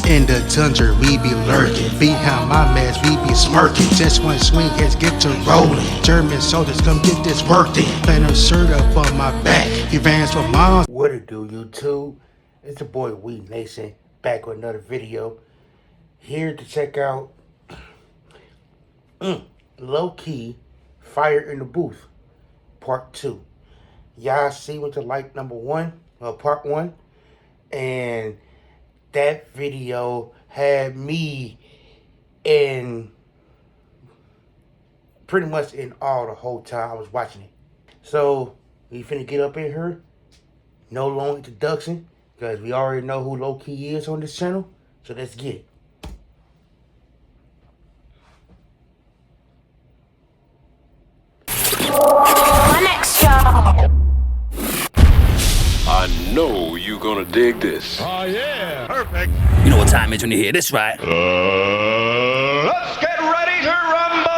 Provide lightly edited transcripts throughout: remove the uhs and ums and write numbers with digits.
In the tundra, we be lurking. Behind my mask, we be smirking. Just one swing, let's get to rolling. German soldiers, come get this work in. Playing a shirt up on my back. He vans for mom. What it do, YouTube? It's your boy We Nation, back with another video. Here to check out Lowkey, Fire in the Booth, Part 2. Y'all see what the like number 1, Part 1, and that video had me in pretty much in all the whole time I was watching it. So we finna get up in here. No long introduction, because we already know who Lowkey is on this channel. So let's get it. My next show. I know you gonna dig this. Oh yeah, perfect. You know what time it is when you hear this, right? Let's get ready to rumble!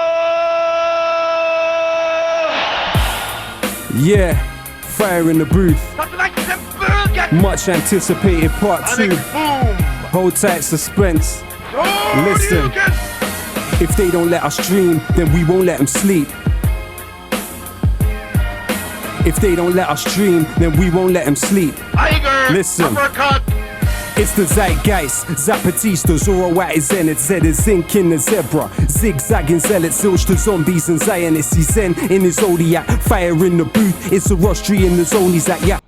Yeah, Fire in the Booth. Much anticipated Part 2. Hold tight, suspense. Listen, if they don't let us dream, then we won't let them sleep. If they don't let us dream, then we won't let them sleep. Listen, it's the zeitgeist, Zapatista, Zorro at his zenith, Zed is zinc in the zebra, zigzagging zealots, zilch to zombies and Zionists, he's zen in his zodiac, fire in the booth, it's a rostry in the zone, he's at, yeah.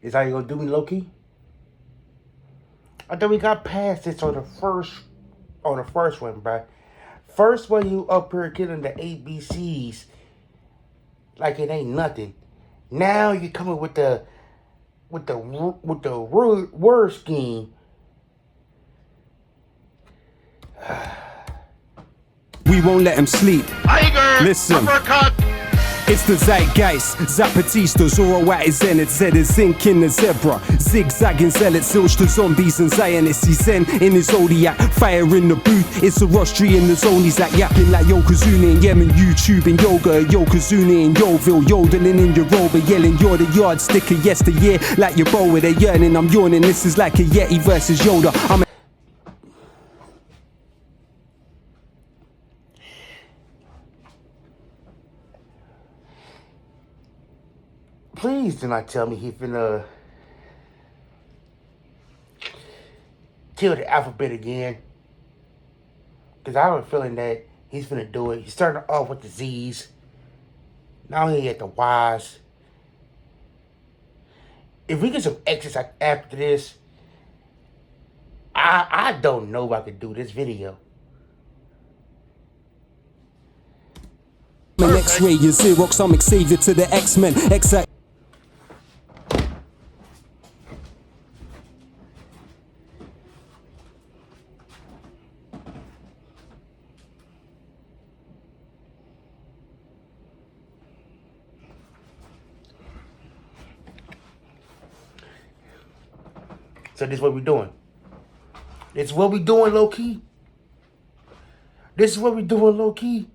Is how you gonna do me, Lowkey? I thought we got past this on the first one, bruh. First one, you up here killing the ABCs like it ain't nothing. Now you coming with the word scheme. We won't let him sleep. Listen. It's the zeitgeist, Zapatista, Zorro at his zenith, Zed is zinc in the zebra, zigzagging zealots, zilch to zombies and Zionists, he's zen in his zodiac, fire in the booth, it's a rostry in the zone, he's like yapping like Yokozuna in Yemen, YouTube and yoga, Yokozuna in Yoville, yodeling in Yoruba, yelling you're the yardstick of yesteryear, like your bow with a yearning, I'm yawning, this is like a Yeti versus Yoda, Please do not tell me he finna kill the alphabet again. Because I have a feeling that he's finna do it. He's starting off with the Z's. Now he at the Y's. If we get some X's after this, I don't know if I could do this video. I'm an X-ray, you're Xerox, I'm Xavier to the X-Men, exact. So this is what we're doing. This is what we're doing, Lowkey. This is what we're doing, Lowkey.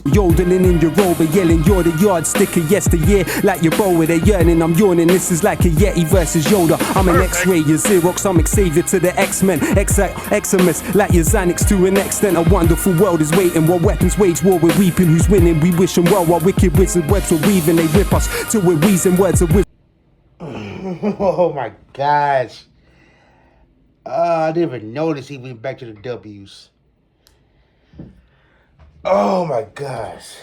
Yodeling in Yoruba, yelling you're the yardstick of yesteryear, like your bow with a yearning, I'm yawning, this is like a Yeti versus Yoda, I'm an X-ray, you're Xerox, I'm Xavier to the X-Men, Eximus, like your Xanax to an extent, a wonderful world is waiting, while weapons wage war, we're weeping, who's winning, we wish them well, while wicked wizard webs are weaving, they rip us, till we're wheezing words of wisdom. Oh my gosh. I didn't even notice he went back to the W's. Oh my gosh.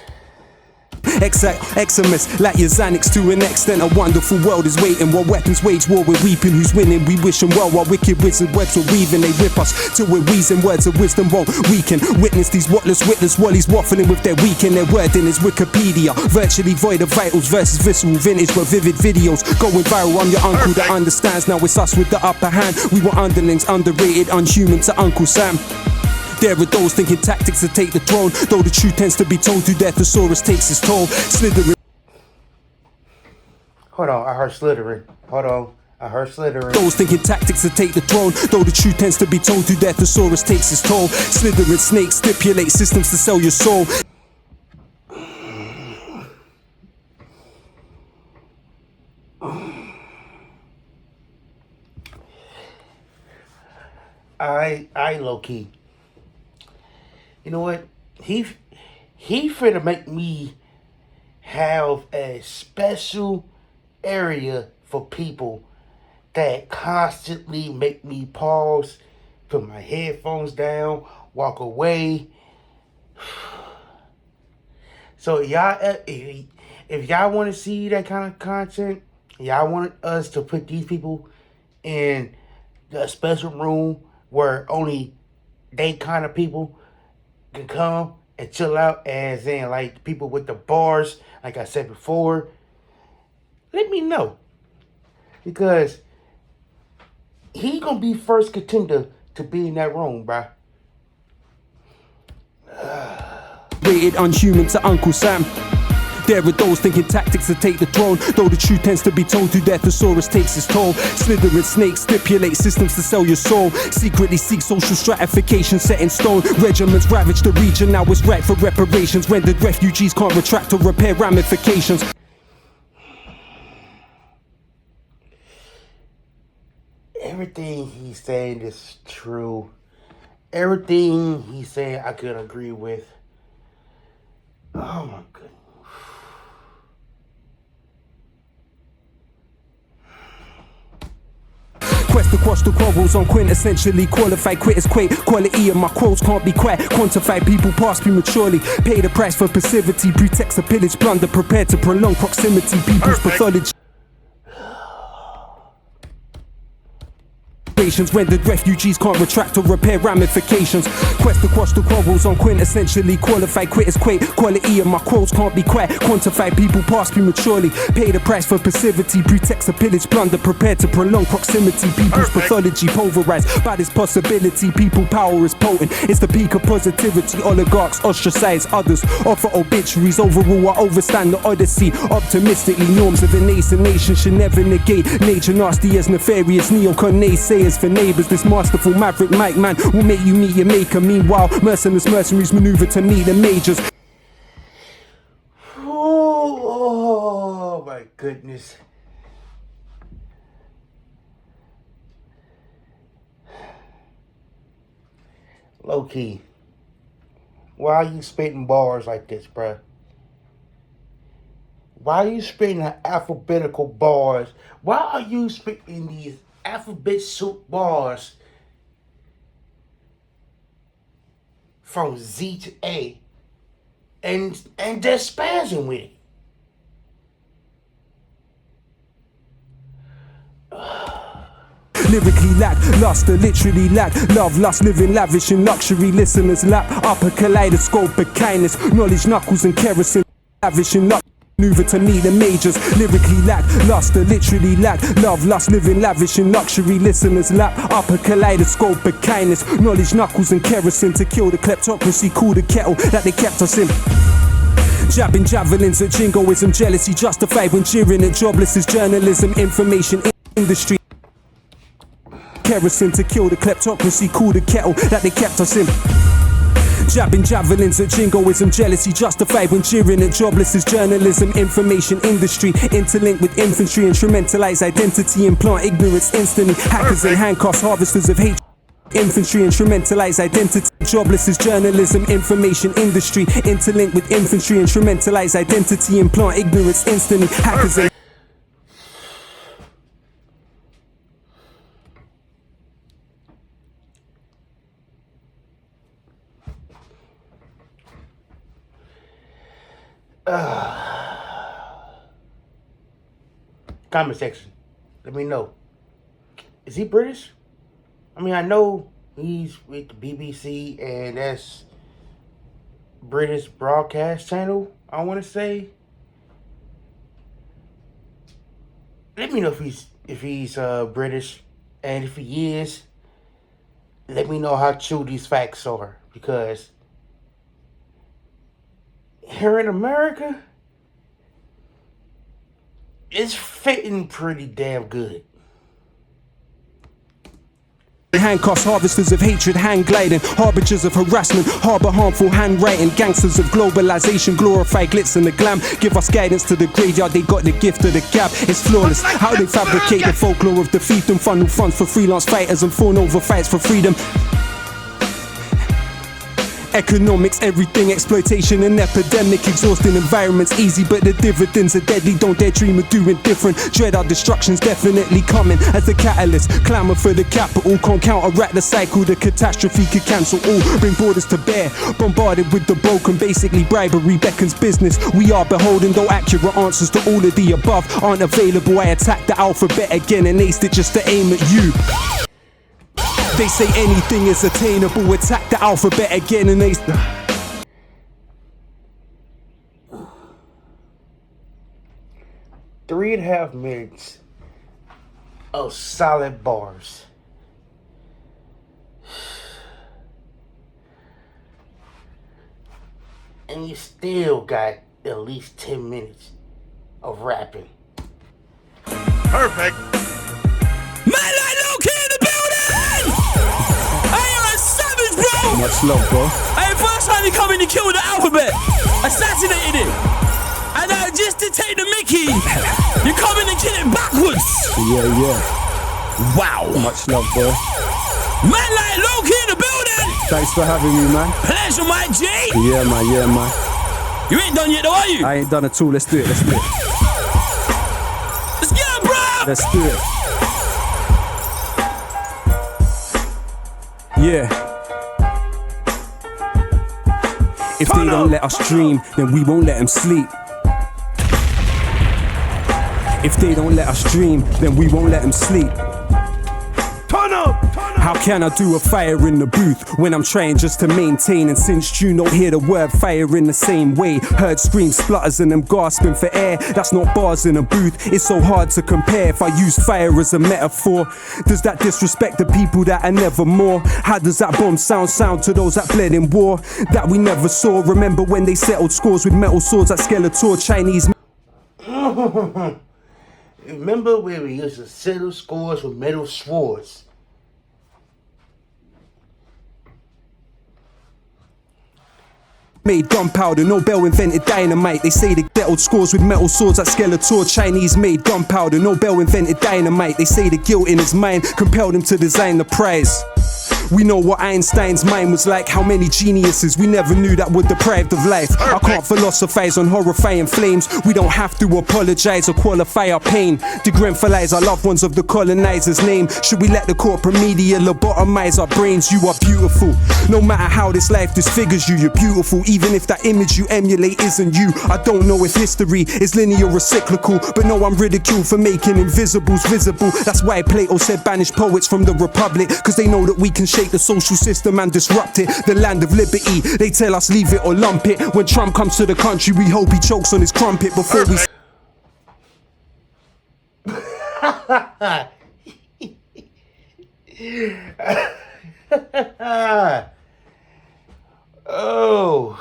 Eximus, like your Xanax to an extent, a wonderful world is waiting, while weapons wage war, we're weeping, who's winning, we wish them well, while wicked wizard webs are weaving, they rip us, till we're wheezing words of wisdom won't weaken, witness these whatless witless wallies waffling with their weekend, their wording is Wikipedia, virtually void of vitals versus visceral vintage, but vivid videos, going viral, I'm your uncle that understands, now it's us with the upper hand, we were underlings, underrated, unhuman to Uncle Sam. There are those thinking tactics to take the throne, though the truth tends to be told through their thesaurus takes its toll. Slithering. Hold on, I heard slithering. Hold on, I heard slithering. Those thinking tactics to take the throne, though the truth tends to be told through their thesaurus takes its toll. Slithering snakes stipulate systems to sell your soul. I low key. You know what? He finna make me have a special area for people that constantly make me pause, put my headphones down, walk away. So y'all, if y'all want to see that kind of content, y'all want us to put these people in the special room where only they kind of people can come and chill out, as in like people with the bars, like I said before, let me know. Because he gonna be first contender to be in that room, bruh. Rated unhuman to Uncle Sam. There are those thinking tactics to take the throne, though the truth tends to be told through their thesaurus takes its toll. Slithering snakes stipulate systems to sell your soul. Secretly seek social stratification set in stone. Regiments ravage the region, now it's right for reparations. Rendered refugees can't retract or repair ramifications. Everything he's saying is true. Everything he's saying I could agree with. Oh my goodness. Quest across the quarrels on quintessentially qualified quitters quake. Quality of my quotes can't be quite quantified. People pass prematurely, pay the price for passivity. Pretext of pillage, plunder, prepared to prolong proximity. People's pathology. Rendered refugees can't retract or repair ramifications. Quest across the quarrels on quintessentially qualified quitters quake. Quality of my quotes can't be quite quantified. People pass prematurely, pay the price for passivity. Pretext of pillage, plunder, prepared to prolong proximity. People's pathology pulverized by this possibility. People power is potent, it's the peak of positivity. Oligarchs ostracize others, offer obituaries. Overrule or overstand the odyssey. Optimistically, norms of a nascent nation should never negate nature. Nasty as nefarious neocon naysayers for neighbors. This masterful maverick mic man will make you meet your maker. Meanwhile, merciless mercenaries maneuver to meet the majors. Oh my goodness. Lowkey, why are you spitting bars like this, bruh? Why are you spitting alphabetical bars? Why are you spitting these alphabet soup bars from Z to A and just spazzing with it? Lyrically lack, luster, literally lack love, lust, living lavish in luxury. Listeners lap up a kaleidoscope of kindness, knowledge, knuckles and kerosene. Lavish in luxury. Maneuver to meet the majors. Lyrically lack luster, literally lack love, lust, living lavish in luxury. Listeners lap up a kaleidoscope of kindness, knowledge, knuckles and kerosene to kill the kleptocracy. Cool the kettle that they kept us in. Jabbing javelins at jingoism, jealousy justified when jeering at jobless is journalism, information industry. Kerosene to kill the kleptocracy. Cool the kettle that they kept us in. Jabbing javelins at jingoism, jealousy justified when jeering at jobless is journalism, information industry. Interlink with infantry, instrumentalize identity, implant ignorance instantly. Hackers and handcuffs, harvesters of hate. Infantry, instrumentalize identity. Jobless is journalism, information industry. Interlink with infantry, instrumentalize identity, implant ignorance instantly. Hackers and comment section, let me know. Is he British? I mean, I know he's with the BBC, and that's British broadcast channel, I want to say. Let me know if he's British, and if he is, let me know how true these facts are, because here in America, it's fitting pretty damn good. Handcuffs, harvesters of hatred, hand gliding, harbingers of harassment, harbor harmful handwriting, gangsters of globalization, glorify glitz and the glam, give us guidance to the graveyard, they got the gift of the gab, it's flawless, how they fabricate the folklore of defeat and funnel funds for freelance fighters and fawn over fights for freedom. Economics, everything, exploitation and epidemic, exhausting environments, easy but the dividends are deadly, don't dare dream of doing different, dread our destruction's definitely coming as the catalyst, clamour for the capital, can't counteract the cycle, the catastrophe could cancel all, bring borders to bear, bombarded with the broken, basically bribery beckons business, we are beholden, though accurate answers to all of the above aren't available, I attack the alphabet again and aced it just to aim at you. They say anything is attainable, attack the alphabet again and they... 3.5 minutes of solid bars. And you still got at least 10 minutes of rapping. Perfect. Man like Lowkey in the building! Hey, you're a savage, bro! Much love, bro. Hey, first time you come in, you killed the alphabet. Assassinated it. And just to take the mickey, you come in and kill it backwards. Yeah. Wow. Much love, bro. Man like Lowkey in the building! Thanks for having me, man. Pleasure, my G! Yeah, man. You ain't done yet though, are you? I ain't done at all, let's do it. Let's get it, bro! Let's do it. Yeah. If they don't let us dream, then we won't let them sleep. If they don't let us dream, then we won't let them sleep. How can I do a fire in the booth when I'm trying just to maintain? And since you don't hear the word fire in the same way, heard screams, splutters and them gasping for air, that's not bars in a booth, it's so hard to compare. If I use fire as a metaphor, does that disrespect the people that are never more? How does that bomb sound to those that bled in war that we never saw? Remember when they settled scores with metal swords at Skeletor, Chinese... Remember when we used to settle scores with metal swords? Made gunpowder, Nobel invented dynamite. They say they settled scores with metal swords at Skeletor. Chinese made gunpowder, Nobel invented dynamite. They say the guilt in his mind compelled him to design the prize. We know what Einstein's mind was like, how many geniuses we never knew that were deprived of life. I can't philosophize on horrifying flames. We don't have to apologize or qualify our pain. Degremphalize our loved ones of the colonizer's name. Should we let the corporate media lobotomize our brains? You are beautiful. No matter how this life disfigures you, you're beautiful. Even if that image you emulate isn't you. I don't know if history is linear or cyclical, but no, I'm ridiculed for making invisibles visible. That's why Plato said banish poets from the Republic, cause they know that we can shake the social system and disrupt it. The land of liberty, they tell us leave it or lump it. When Trump comes to the country, we hope he chokes on his crumpet before we... Oh.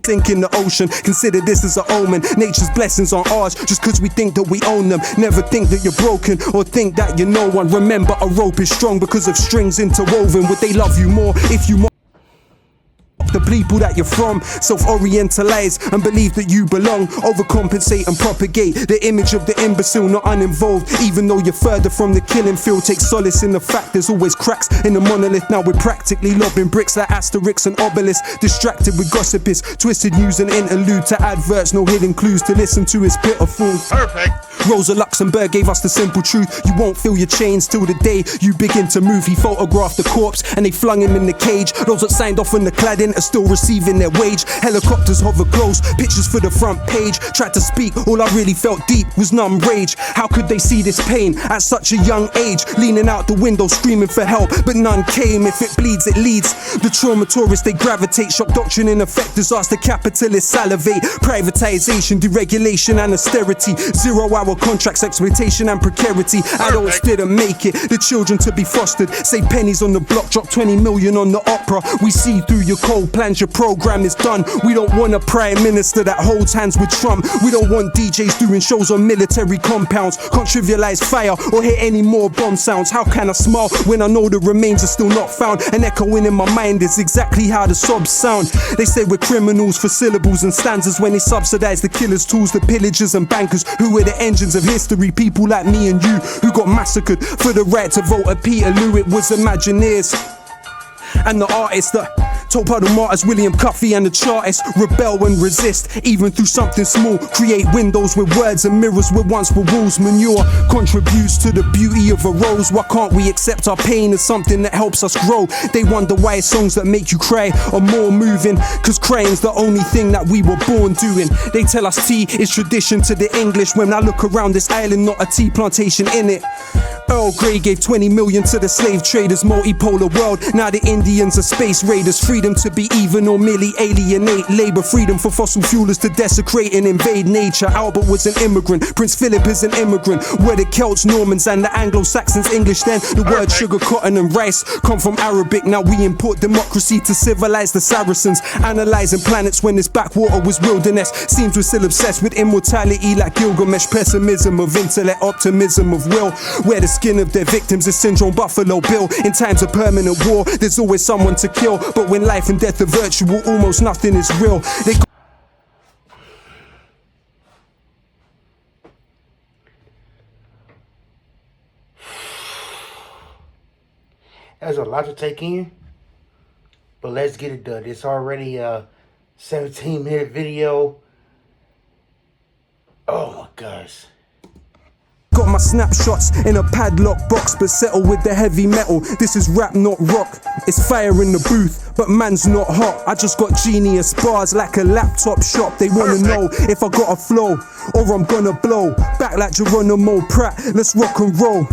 Sink in the ocean, consider this as an omen. Nature's blessings aren't ours just cause we think that we own them. Never think that you're broken or think that you're no one. Remember, a rope is strong because of strings interwoven. Would they love you more if you the people that you're from? Self-orientalize and believe that you belong. Overcompensate and propagate the image of the imbecile, not uninvolved. Even though you're further from the killing field, take solace in the fact there's always cracks in the monolith. Now we're practically lobbing bricks like Asterix and Obelix. Distracted with gossip is twisted news and interlude to adverts. No hidden clues to listen to is pitiful. Perfect. Rosa Luxemburg gave us the simple truth. You won't feel your chains till the day you begin to move. He photographed the corpse and they flung him in the cage. Those that signed off on the cladding are still receiving their wage. Helicopters hover close, pictures for the front page. Tried to speak, all I really felt deep was numb rage. How could they see this pain at such a young age? Leaning out the window screaming for help, but none came. If it bleeds, it leads. The trauma tourists, they gravitate. Shock doctrine in effect, disaster capitalists salivate. Privatization, deregulation and austerity. 0-hour contracts, exploitation and precarity. Adults didn't make it, the children to be fostered. Save pennies on the block, drop 20 million on the opera. We see through your cold plans, your program is done. We don't want a prime minister that holds hands with Trump. We don't want DJs doing shows on military compounds. Can't trivialize fire or hear any more bomb sounds. How can I smile when I know the remains are still not found? And echoing in my mind is exactly how the sobs sound. They say we're criminals for syllables and stanzas when they subsidize the killers, tools, the pillagers and bankers who were the engines of history. People like me and you who got massacred for the right to vote at Peterloo. It was Imagineers and the artists that told puddle martyrs, William Cuffey and the Chartists, rebel and resist, even through something small. Create windows with words and mirrors where once were walls. Manure contributes to the beauty of a rose. Why can't we accept our pain as something that helps us grow? They wonder why songs that make you cry are more moving, cause crying's the only thing that we were born doing. They tell us tea is tradition to the English. When I look around this island, not a tea plantation in it. Earl Grey gave 20 million to the slave traders, multipolar world. Now the Indians are space raiders. Freedom to be even or merely alienate labor. Freedom for fossil fuelers to desecrate and invade nature. Albert was an immigrant, Prince Philip is an immigrant. Where the Celts, Normans and the Anglo-Saxons English then. The word sugar, cotton and rice come from Arabic. Now we import democracy to civilize the Saracens. Analyzing planets when this backwater was wilderness. Seems we're still obsessed with immortality like Gilgamesh. Pessimism of intellect, optimism of will. Where the skin of their victims is syndrome Buffalo Bill. In times of permanent war, there's always someone to kill. But when life and death are virtual, almost nothing is real. There's a lot to take in, but let's get it done. It's already a 17-minute video. Oh my gosh. Got my snapshots in a padlock box, but settle with the heavy metal. This is rap, not rock. It's fire in the booth, but man's not hot. I just got genius bars like a laptop shop. They wanna know if I got a flow or I'm gonna blow back like Geronimo Pratt. Let's rock and roll.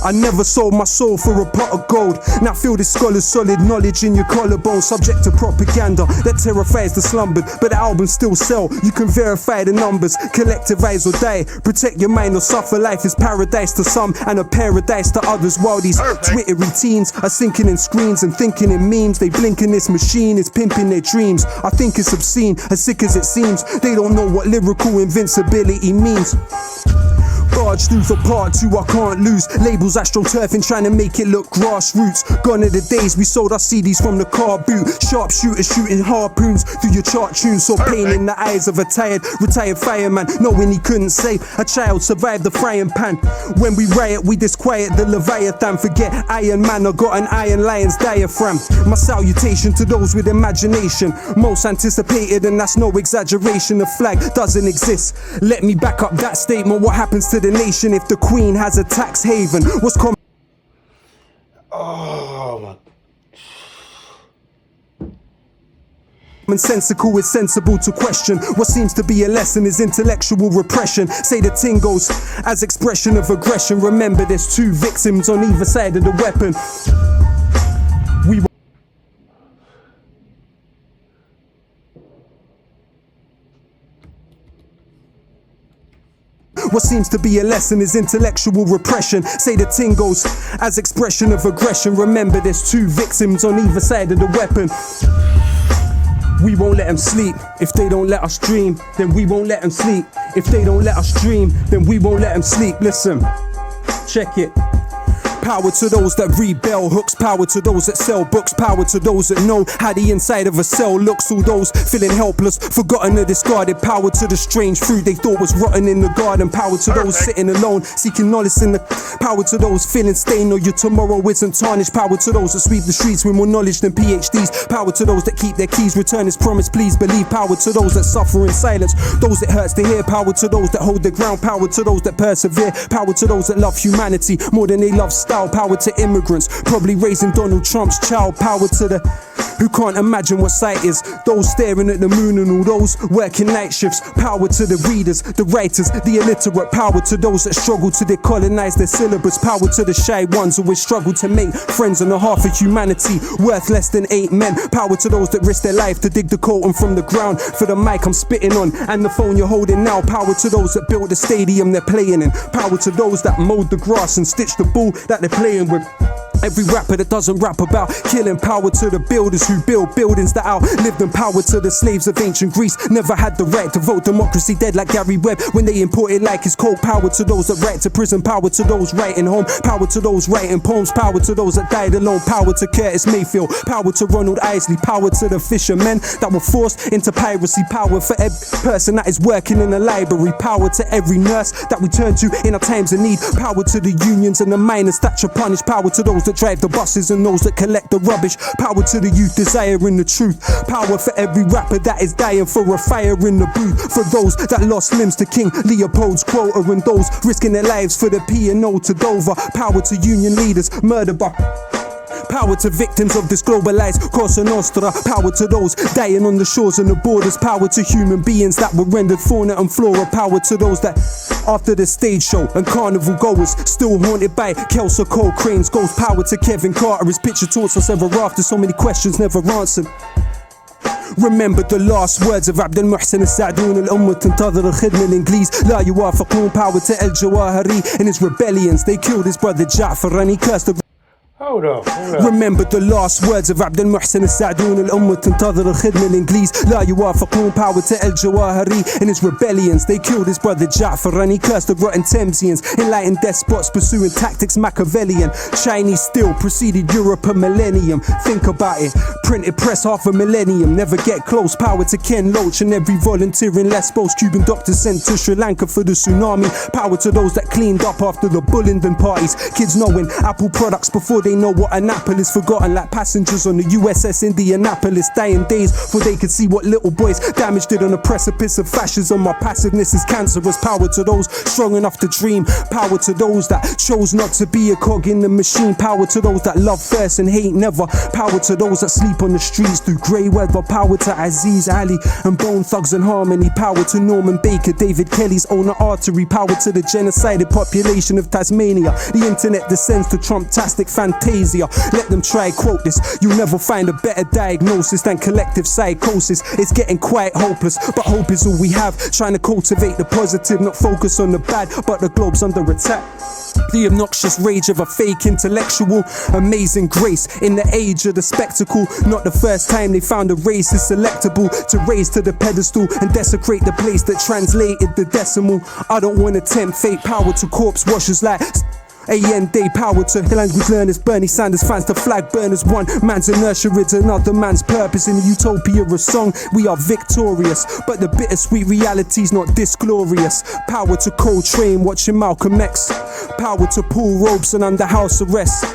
I never sold my soul for a pot of gold. Now feel this scholar's solid knowledge in your collarbone. Subject to propaganda that terrifies the slumbered, but the albums still sell. You can verify the numbers. Collectivize or die. Protect your mind or suffer. Life is paradise to some and a paradise to others. While these twittery teens are sinking in screens and thinking in memes. They blink in this machine is pimping their dreams. I think it's obscene, as sick as it seems. They don't know what lyrical invincibility means. Barge through for part 2, I can't lose. Labels astroturfing, trying to make it look grassroots. Gone are the days we sold our CDs from the car boot. Sharpshooters shooting harpoons through your chart tunes. Saw pain in the eyes of a retired fireman, knowing he couldn't save a child, survived the frying pan. When we riot, we disquiet the Leviathan. Forget Iron Man, I got an Iron Lion's diaphragm. My salutation to those with imagination, most anticipated, and that's no exaggeration. The flag doesn't exist. Let me back up that statement. What happens to the nation if the Queen has a tax haven? What's common? Oh my. Sensical is sensible to question. What seems to be a lesson is intellectual repression. Say the ting goes as expression of aggression. Remember there's two victims on either side of the weapon. What seems to be a lesson is intellectual repression. Say the ting goes as expression of aggression. Remember there's two victims on either side of the weapon. We won't let them sleep. If they don't let us dream, then we won't let them sleep. If they don't let us dream, then we won't let them sleep. Listen, check it. Power to those that read bell hooks, power to those that sell books, power to those that know how the inside of a cell looks. All those feeling helpless, forgotten or discarded. Power to the strange fruit they thought was rotten in the garden. Power to those sitting alone, seeking knowledge in the. Power to those feeling stained or your tomorrow isn't tarnished. Power to those that sweep the streets with more knowledge than PhDs. Power to those that keep their keys, return as promised, please believe. Power to those that suffer in silence, those it hurts to hear. Power to those that hold their ground, power to those that persevere. Power to those that love humanity more than they love style. Power to immigrants, probably raising Donald Trump's child. Power to the who can't imagine what sight is, those staring at the moon and all those working night shifts. Power to the readers, the writers, the illiterate. Power to those that struggle to decolonize their syllabus. Power to the shy ones who always struggle to make friends on the half of humanity worth less than 8 men. Power to those that risk their life to dig the colton from the ground. For the mic I'm spitting on and the phone you're holding now. Power to those that built the stadium they're playing in. Power to those that mowed the grass and stitched the ball that they're playing with. Every rapper that doesn't rap about killing, power to the builders who build buildings that outlive them. Power to the slaves of ancient Greece, never had the right to vote. Democracy dead like Gary Webb when they import it like it's cold. Power to those that write to prison, power to those writing home, power to those writing poems, power to those that died alone, power to Curtis Mayfield, power to Ronald Isley, power to the fishermen that were forced into piracy, power for every person that is working in a library, power to every nurse that we turn to in our times of need, power to the unions and the miners that should punish, power to those that drive the buses and those that collect the rubbish, power to the youth desiring the truth, power for every rapper that is dying for a fire in the booth, for those that lost limbs to King Leopold's quota and those risking their lives for the P&O to Dover, power to union leaders murdered by power to victims of this globalized Cosa Nostra, power to those dying on the shores and the borders, power to human beings that were rendered fauna and flora, power to those that after the stage show and carnival goers still haunted by Kelso Cole Crane's ghost, power to Kevin Carter, his picture taunts us ever after, so many questions never answered. Remember the last words of عبد المحسن السعدون الأمة تنتظر الخدمة الإنجليز لا يوافقون, power to El Jawahari and his rebellions, they killed his brother Ja'far and he cursed the Hold up. Remember the last words of عبد المحسن السعدون الأمة تنتظر الخدمة الإنجليز لا يوافقون, power to El Jawahari and his rebellions, they killed his brother Ja'far and he cursed the rotten Thamesians, enlightened despots pursuing tactics Machiavellian, Chinese still preceded Europe a millennium, think about it, printed press half a millennium, never get close, power to Ken Loach and every volunteer in Lesbos, Cuban doctors sent to Sri Lanka for the tsunami, power to those that cleaned up after the Bullingdon parties, kids knowing Apple products before they know what an apple is, forgotten like passengers on the USS Indianapolis, dying days before they could see what little boys damaged it on the precipice of fascism. My passiveness is cancerous, power to those strong enough to dream, power to those that chose not to be a cog in the machine, power to those that love first and hate never, power to those that sleep on the streets through grey weather, power to Aziz Ali and Bone Thugs and Harmony, power to Norman Baker, David Kelly's owner artery, power to the genocided population of Tasmania, the internet descends to Trump-tastic fantasia, let them try quote this, you'll never find a better diagnosis than collective psychosis, it's getting quite hopeless, but hope is all we have, trying to cultivate the positive, not focus on the bad, but the globe's under attack. The obnoxious rage of a fake intellectual, amazing grace in the age of the spectacle, not the first time they found a race is selectable to raise to the pedestal and desecrate the place that translated the decimal. I don't want to tempt fate, power to corpse washers like AM Day, power to language learners, Bernie Sanders fans to flag burners, one man's inertia is another man's purpose, in the utopia of song we are victorious, but the bittersweet reality's not this glorious, power to Coltrane watching Malcolm X, power to Paul Robeson under house arrest,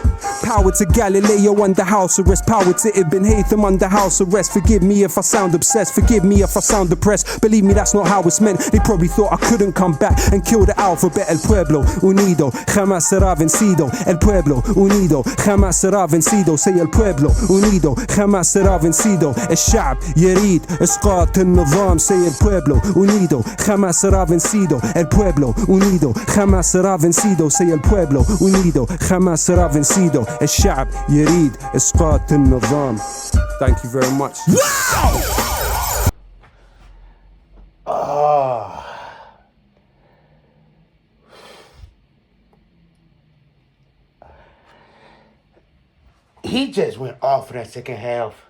power to Galileo under house arrest, power to Ibn Haytham under house arrest, forgive me if I sound obsessed, forgive me if I sound depressed, believe me that's not how it's meant, they probably thought I couldn't come back and kill the alphabet, el pueblo unido, jamás será vencido, el pueblo unido, jamás será vencido, say el pueblo unido, jamás será vencido, الشعب يريد اسقاط النظام, say el pueblo unido, jamás será vencido, el pueblo unido, jamás será vencido, say el pueblo unido, jamás será vencido, الشعب يريد اسقاط النظام. Thank you very much. He just went off for that second half.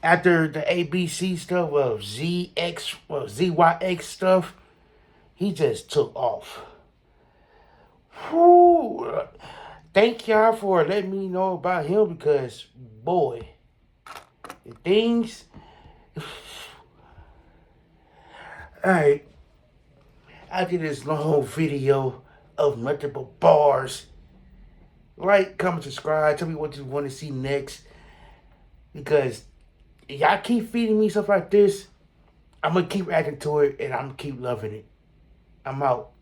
After the ABC stuff, ZYX stuff, he just took off. Whew. Thank y'all for letting me know about him because, boy, the things. Alright. After this long video of multiple bars, like, comment, subscribe, tell me what you want to see next. Because y'all keep feeding me stuff like this, I'm going to keep adding to it and I'm going to keep loving it. I'm out.